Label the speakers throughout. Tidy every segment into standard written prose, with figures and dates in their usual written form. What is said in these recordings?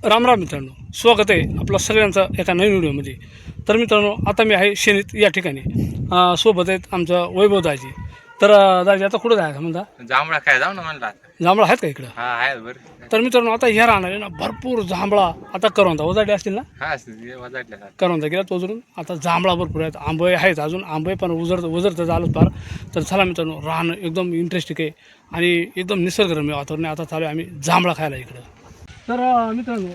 Speaker 1: राम राम मित्रांनो, स्वागत आहे आपलं सगळ्यांचं एका नवीन व्हिडिओमध्ये. तर मित्रांनो, आता मी आहे शेनीत या ठिकाणी. सोबत आहेत आमचं वैभव दाजी. तर दाजी आता कुठं जायचं म्हणता?
Speaker 2: जांभळा काय जाऊ ना म्हणला.
Speaker 1: जांभळा आहेत का इकडं?
Speaker 2: हा आहेत बरं.
Speaker 1: तर मित्रांनो, आता ह्या राहणार आहे ना भरपूर जांभळा. आता करवंदा वजाडले असतील ना?
Speaker 2: हा वाजटल्या
Speaker 1: करवंदा गेला तो उजरून. आता जांभळा भरपूर आहेत, आंबे आहेत अजून, आंबे पण उजरतं झालं फार. तर चला मित्रांनो, राहणं एकदम इंटरेस्टिंग आहे आणि एकदम निसर्गरम्य वातावरण आहे. आता चालू आहे आम्ही जांभळा खायला इकडं. तर मित्रांनो,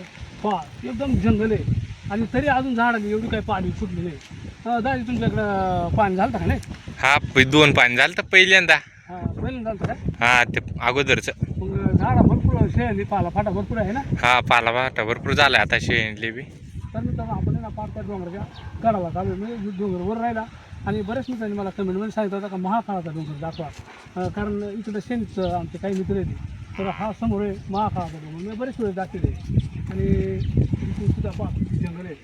Speaker 1: पहा एकदम जंगल आहे आणि तरी अजून झाडाला एवढी काही पाणी फुटली नाही. दादी तुमच्याकडं पाणी झालं का नाही?
Speaker 2: हा 2 पाणी झालं तर पहिल्यांदा.
Speaker 1: पहिल्यांदा झालं का?
Speaker 2: हा ते अगोदरच.
Speaker 1: मग झाडा भरपूर शेळली पाला फाटा भरपूर आहे ना?
Speaker 2: हा पालावाटा भरपूर झाला आता शेणले बी.
Speaker 1: तर मित्रांनो, आपण ना पार त्या डोंगराच्या कडाला चालू म्हणजे डोंगर वर राहिला. आणि बऱ्याच मित्रांनी मला कमेंटमध्ये सांगितलं होतं का महाकाळाचा डोंगर दाखवा, कारण इकडं शेणीचं आमचे काही मित्र आहेत. तर हा समोर आहे महाकाळाचा डोंगर, मी बरेच वेळ दाखवले. आणि इथून सुद्धा पहा जंगल आहे.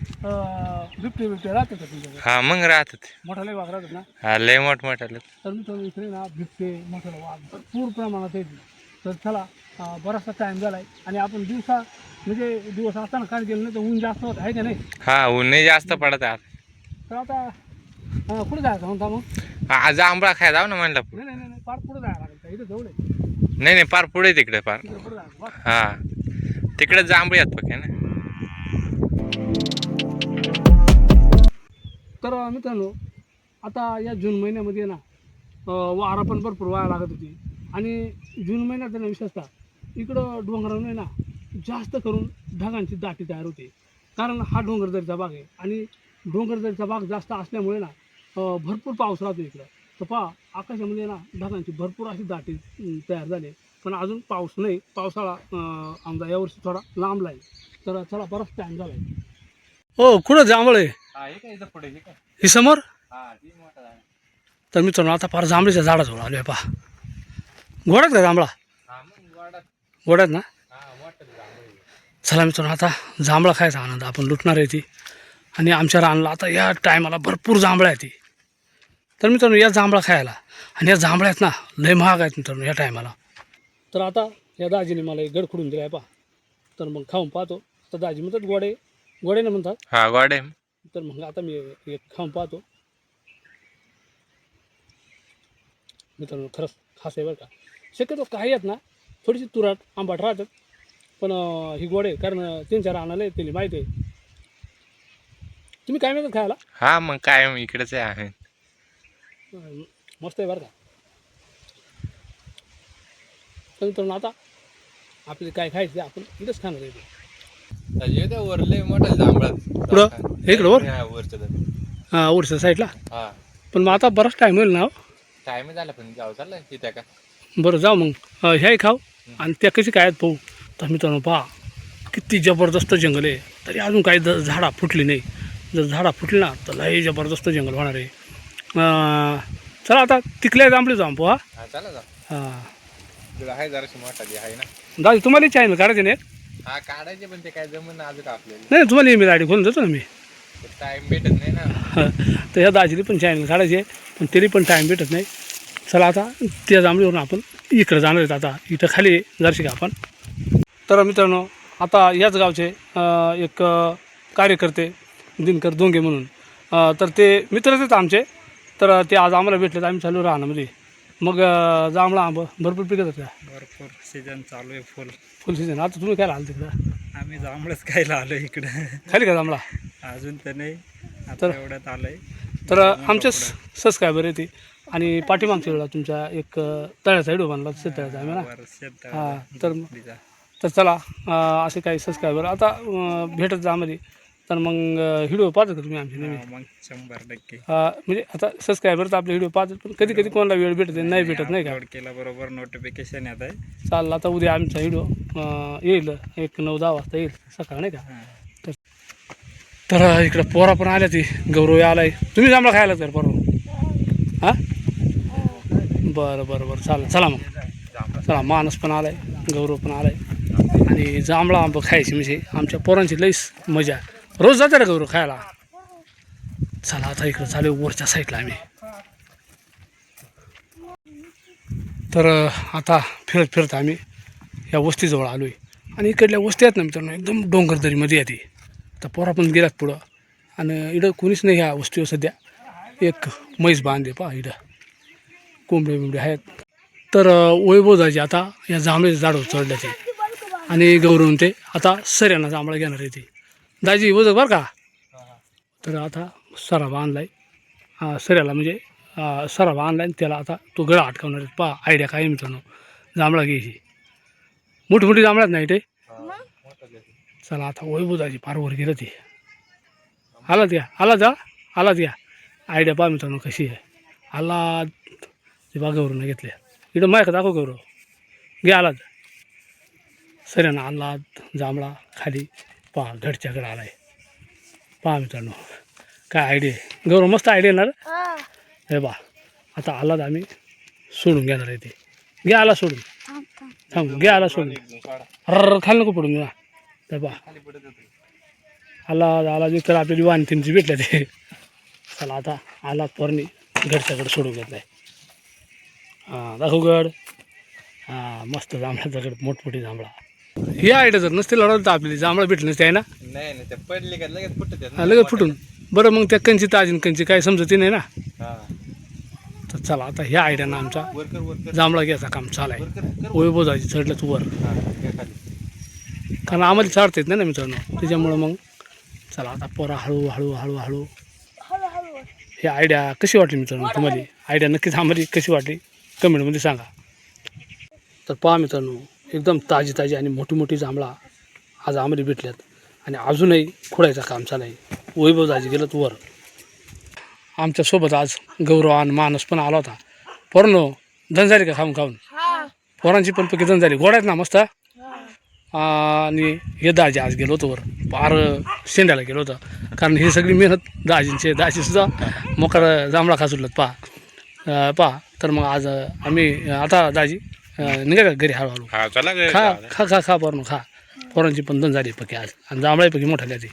Speaker 1: बिबटे राहतात का तुमच्याकडे?
Speaker 2: हा मग राहतात.
Speaker 1: मोठा लय वाघ राहतात ना?
Speaker 2: हा लय मोठमोठा.
Speaker 1: तर मित्रांनो, इकडे ना बिबटे मोठा वाघ भरपूर प्रमाणात येते. तर चला, बराचसा टाईम झाला आहे आणि आपण म्हणजे दिवस असताना काय गेलं नाही तर ऊन जास्त होत आहे का नाही?
Speaker 2: हा ऊनही जास्त पडत आहे.
Speaker 1: तर आता कुठे जायचं म्हणता मग?
Speaker 2: हा जांभळा खाय जाऊ ना म्हणलं.
Speaker 1: नाही नाही नाही, पार पुढे जायला लागेल का? इथं जवळ आहे.
Speaker 2: नाही पार पुढे तिकडे पार.
Speaker 1: इकडे पुढे जायचं बा.
Speaker 2: हा तिकडे जांभळी आहेत पक्के ना.
Speaker 1: तर मित्रांनो, आता या जून महिन्यामध्ये ना वारा पण भरपूर वाया लागत होती. आणि जून महिन्यात ना विशेषतः इकडं डोंगरावर ना जास्त करून ढगांची दाटी तयार होते. कारण हा डोंगरदरीचा भाग आहे आणि डोंगरदरीचा भाग जास्त असल्यामुळे ना भरपूर पाऊस राहतो इकडं. तर पहा, आकाशामध्ये ना ढगांची भरपूर अशी दाटी तयार झाली. पण अजून पाऊस नाही. पावसाळा आमचा यावर्षी थोडा लांबला आहे. तर चला, बराच टाईम झाला आहे. हो, कुठं जांभळ आहे? ही समोर. तर मित्रांनो, आता फार जांभळीच्या झाडाजवळ आलो आहे. पहा, गोड्यात का जांभळा? गोड्यात ना? चला मित्रांनो, आता जांभळा खायचा आनंद आपण लुटणार आहे ती. आणि आमच्या रानाला आता या टायमाला भरपूर जांभळा आहे ती. तर मित्रांनो, या जांभळा खायला, आणि या जांभळ्या आहेत ना लय महाग आहेत मित्रांनो या टायमाला. तर आता या दाजीने मला एक गड खुडून दिला आहे. पहा, तर मग खाऊन पाहतो. तर दाजी म्हणतात गोडे ना म्हणतात.
Speaker 2: हा गोडे.
Speaker 1: तर मग आता मी एक खाऊन पाहतो. मित्रांनो, खरंच खास आहे बरं का. शक्यतो काही आहेत ना थोडीशी तुरट आंबाट राहतात, पण ही गोड आहे. कारण त्यांच्या रानाला त्यांनी माहिती आहे. तुम्ही काय म्हणतात खायला?
Speaker 2: हा मग काय इकडेच आहे.
Speaker 1: मस्त आहे बरं का. तर मित्रांनो, आता आपले काय खायचे आपण इथंच खाणार आहे.
Speaker 2: वरले मोठा जांभळा
Speaker 1: पुढं इकडं वर वरच्या साईडला. पण मग आता बराच टाईम होईल ना.
Speaker 2: टाइम झाला पण जाऊ चाललाय तिथे का.
Speaker 1: बरं, जाऊ मग. ह्याही खाऊ आणि त्या कशी काय आहेत पाहू. तर मित्रांनो, पहा किती जबरदस्त जंगल आहे. तरी अजून काही झाडा फुटली नाही. जर झाडा फुटली ना तर लई जबरदस्त जंगल होणार आहे. चला, आता तिकल्या जांभळी जाऊ पहा.
Speaker 2: चला जा.
Speaker 1: हां,
Speaker 2: आहे जराशी मोठा आहे ना.
Speaker 1: दादी तुम्हाला चॅनल काढायचे नाही?
Speaker 2: हा काढायचे पण ते काय जमून अजून आपल्याला.
Speaker 1: नाही, तुम्हाला मी गाडी खोलून देतो ना मी.
Speaker 2: टाइम भेटत नाही ना.
Speaker 1: तर ह्या दाजीने पण चॅनल काढायचे, पण तरी पण टाईम भेटत नाही. चला, आता त्या जांभळीवरून आपण इकडं जाणार आहेत. आता इथं खाली जरशी का आपण. तर मित्रांनो, आता याच गावचे एक कार्यकर्ते दिनकर दोंगे म्हणून, तर ते मित्रच आहेत आमचे. तर ते आज आम्हाला भेटले तर आम्ही चालू राहण्यामध्ये. मग जांभळा आंबं भरपूर पिकत होत्या.
Speaker 3: भरपूर सीजन चालू आहे.
Speaker 1: फुल सीझन. आता तुम्ही काय आलं तिकडं?
Speaker 3: आम्ही जांभळच खायला आलो इकडं.
Speaker 1: खाली का जांभळा?
Speaker 3: अजून तर नाही, आता
Speaker 1: तर
Speaker 3: एवढ्यात आलंय.
Speaker 1: तर आमचे सबस्क्रायबर येते. आणि पाठीमागच्या वेळेला तुमच्या एक तळ्याचा व्हिडिओ बनला, शेततळ्याचा आम्ही ना. हां, तर चला, असे काही सबस्क्रायबर आता भेटत जा आम्हाला. तर मग व्हिडिओ पाहतात का तुम्ही आमचे नेहमी?
Speaker 3: मग 100%
Speaker 1: म्हणजे आता सबस्क्रायबर तर आपले व्हिडिओ पाहतात, पण कधी कधी कोणाला वेळ भेटत नाही भेटत नाही का.
Speaker 3: अपलोड केला बरोबर नोटिफिकेशन येत आहे.
Speaker 1: चाललं, आता उद्या आमचा व्हिडिओ येईल एक 9-10 वाजता येईल सकाळ, नाही का. तर इकडं पोरा पण आल्या, ती गौरव आलाय. तुम्ही जांभळा खायला तर बरोबर. हां, बरं बरं बरं, चालेल. चला मग, चला. मानस पण आलाय, गौरव पण आलाय. आणि जांभळा आंबं खायची म्हणजे आमच्या पोरांची लईच मजा. रोज जाते रे गौरव खायला. चला, आता इकडं चालू वरच्या साईडला आम्ही. तर आता फिरत फिरत आम्ही या वस्तीजवळ आलो आहे. आणि इकडल्या वस्ती आहेत ना मित्रांनो एकदम डोंगरदरीमध्ये येते. आता पोरा पण गेल्यात पुढं आणि इकडं कोणीच नाही ह्या वस्तीवर सध्या. एक म्हैस बांधे पहा इकडं, कोंबडे बिंबडे आहेत. तर वैभव दाजी आता या जांभळ्याच्या झाडावर चढले ते आणि गौरवून ते आता सऱ्यानं जांभळा घेणार आहे ते. दाजी वजक बरं का. तर आता सराव आणलाय सऱ्याला, म्हणजे सराव आणलाय आणि त्याला आता तो गळा अटकावणार आहे. पहा आयडिया काय मित्रांनो, जांभळा घ्यायची. मोठी मोठी जांभळात नाही ते. चला आता वैभव दाजी पार वर गेलं ते. आला द्या आयडिया पहा मित्रांनो कशी आहे. आला ते बा गौरवनं घेतल्या इकडं मायक दाखव गौरव. घे आलात सऱ्यानं आणला जांभळा खाली. पहा घडच्याकडे आलाय. पहा मित्रांनो काय आयडिया आहे. गौरव मस्त आयडिया येणार हे बा. आता आलात आम्ही सोडून घेणार आहे ते. घे आला सोडून, थांब घे आला सोडून. खाली नको पडून ना. तर बा आला तर आपल्याला वाण तीनची भेटल्या ते. चला आता आला पोरणी घरच्याकडे सोडून घेतलाय. हां दाखव गड. हां मस्त जांभळा गड, मोठमोठी जांभळा. ही आयडिया जर नसते लढवलं तर आपल्याला जांभळा भेटली नसते आहे ना.
Speaker 2: नाही नाही, ते पडले का लगेच फुटत आहेत ना.
Speaker 1: लगेच फुटून. बरं मग त्या कंची ताजीन कंची काय समजते नाही ना.
Speaker 2: हा.
Speaker 1: तर चला आता ह्या आयडियानं आमचा
Speaker 2: वर
Speaker 1: जांभळा घ्यायचा काम चालाय. वैभव दाजी चढलं वर,
Speaker 2: हा, हे खाली.
Speaker 1: कारण आम्हाला चढता येत नाही ना मित्रांनो, त्याच्यामुळं मग चला आता पोरा हळू. ही आयडिया कशी वाटली मित्रांनो तुम्हाला? आयडिया नक्कीच आम्हाला कशी वाटली कमेंटमध्ये सांगा. तर पहा मित्रांनो एकदम ताजी आणि मोठी जांभळा आज आम्हाला भेटल्यात आणि अजूनही खोडायचं काम चालू आहे. वैभव दाजी गेलं वर. आमच्यासोबत आज गौरव आणि मानस पण आला होता. पोरांनो धन झाली का खाऊन? पोरांची पण पैकी धन झाली. गोड आहेत ना मस्त. आणि हे दाजी आज गेलो होतो वर, पार शेंड्याला गेलो होतं. कारण ही सगळी मेहनत दाजीसुद्धा मोकार जांभळा खासुडलं पहा. तर मग आज आम्ही आता दाजी निघा का घरी हळूहळू.
Speaker 2: हा चला
Speaker 1: खा पोरांनो खा. पोरांची पण धन झाली पक्की आज आणि जांभळापैकी मोठा ती.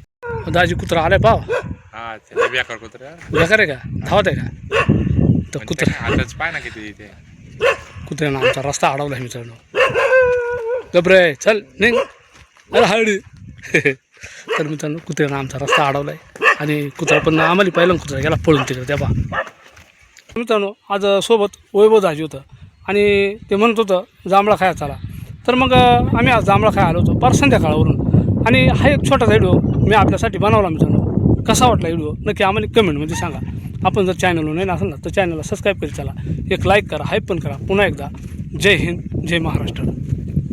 Speaker 1: दाजी कुत्रा आलाय पाव.
Speaker 2: हा ते बेकार कुत्रा
Speaker 1: बेकार आहे का? धावत आहे का? तर कुत्रा
Speaker 2: आताच पाय ना किती तिथे.
Speaker 1: कुत्र्यानं आमचा रस्ता अडवला आहे मित्रांनो. गबरे चल निघ अरे हळू. तर मित्रांनो कुत्र्यानं आमचा रस्ता अडवला आहे आणि कुत्रा पण आम्हाला पाहिलं कुत्रा गेला पळून तिकडे. त्या बा मित्रांनो आज सोबत वैभव दाजी होतं आणि ते म्हणत होतं जांभळा खायला चला. तर मग आम्ही आज जांभळा खायला आलो होतो पार संध्याकाळवरून. आणि हा एक छोटासा व्हिडिओ मी आपल्यासाठी बनवला मित्रांनो. कसा वाटला व्हिडिओ नक्की आम्हाला कमेंटमध्ये सांगा. आपण जर चॅनलवर नाही असेल ना तर चॅनलला सबस्क्राईब करीत चला. एक लाईक करा, हाईप पण करा. पुन्हा एकदा जय हिंद, जय महाराष्ट्र.